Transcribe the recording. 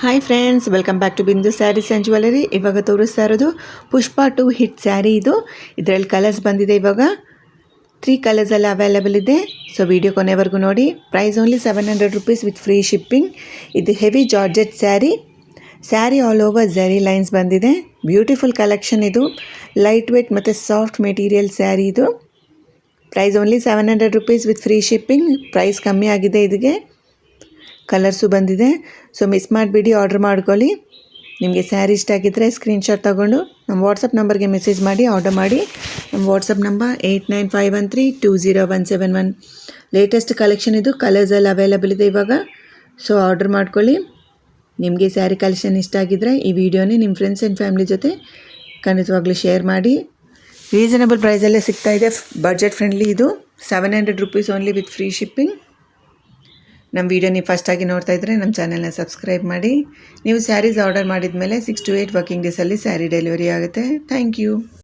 Hi friends, welcome back to Bindu Sarees and jewellery. ಇವಾಗ ತೋರಿಸ್ತಾ ಇರೋದು ಪುಷ್ಪ 2 ಹಿಟ್ ಸ್ಯಾರಿ. ಇದರಲ್ಲಿ ಕಲರ್ಸ್ ಬಂದಿದೆ. ಇವಾಗ 3 ಕಲರ್ಸಲ್ಲಿ ಅವೈಲೇಬಲ್ ಇದೆ. ಸೊ ವಿಡಿಯೋ ಕೊನೆವರೆಗೂ ನೋಡಿ. Price only 700 rupees with free shipping. ಇದು heavy georgette sari all over zari lines ಬಂದಿದೆ. Beautiful collection. ಇದು ಲೈಟ್ ವೇಟ್ ಮತ್ತು ಸಾಫ್ಟ್ ಮೆಟೀರಿಯಲ್ ಸ್ಯಾರಿ. ಇದು price only 700 rupees with free shipping. Price ಕಮ್ಮಿ ಆಗಿದೆ. ಇದಕ್ಕೆ ಕಲರ್ಸು ಬಂದಿದೆ. ಸೊ ಮಿಸ್ ಮಾಡಿಬಿಡಿ, ಆರ್ಡರ್ ಮಾಡ್ಕೊಳ್ಳಿ. ನಿಮಗೆ ಸ್ಯಾರಿ ಇಷ್ಟ ಆಗಿದ್ದರೆ ಸ್ಕ್ರೀನ್ಶಾಟ್ ತೊಗೊಂಡು ನಮ್ಮ ವಾಟ್ಸಪ್ ನಂಬರ್ಗೆ ಮೆಸೇಜ್ ಮಾಡಿ ಆರ್ಡರ್ ಮಾಡಿ. ನಮ್ಮ ವಾಟ್ಸಪ್ ನಂಬರ್ 8951320171. Latest collection. ಇದು ಕಲರ್ಸಲ್ಲಿ ಅವೈಲೇಬಲ್ ಇದೆ ಇವಾಗ. ಸೊ ಆರ್ಡರ್ ಮಾಡ್ಕೊಳ್ಳಿ. ನಿಮಗೆ ಸ್ಯಾರಿ ಕಲೆಕ್ಷನ್ ಇಷ್ಟ ಆಗಿದ್ದರೆ ಈ ವಿಡಿಯೋನೇ ನಿಮ್ಮ ಫ್ರೆಂಡ್ಸ್ ಆ್ಯಂಡ್ ಫ್ಯಾಮಿಲಿ ಜೊತೆ ಖಂಡಿತವಾಗ್ಲೂ ಶೇರ್ ಮಾಡಿ. ರೀಸನಬಲ್ ಪ್ರೈಸಲ್ಲೇ ಸಿಗ್ತಾ ಇದೆ. Budget friendly. ಇದು 700 rupees only with free shipping. ನಮ್ಮ ವಿಡಿಯೋ ನೀವು ಫಸ್ಟಾಗಿ ನೋಡ್ತಾ ಇದ್ದರೆ ನಮ್ಮ ಚಾನಲ್ನ ಸಬ್ಸ್ಕ್ರೈಬ್ ಮಾಡಿ. ನೀವು ಸ್ಯಾರೀಸ್ ಆರ್ಡರ್ ಮಾಡಿದ ಮೇಲೆ 6 to 8 ವರ್ಕಿಂಗ್ ಡೇಸಲ್ಲಿ ಸ್ಯಾರಿ ಡೆಲಿವರಿ ಆಗುತ್ತೆ. Thank you.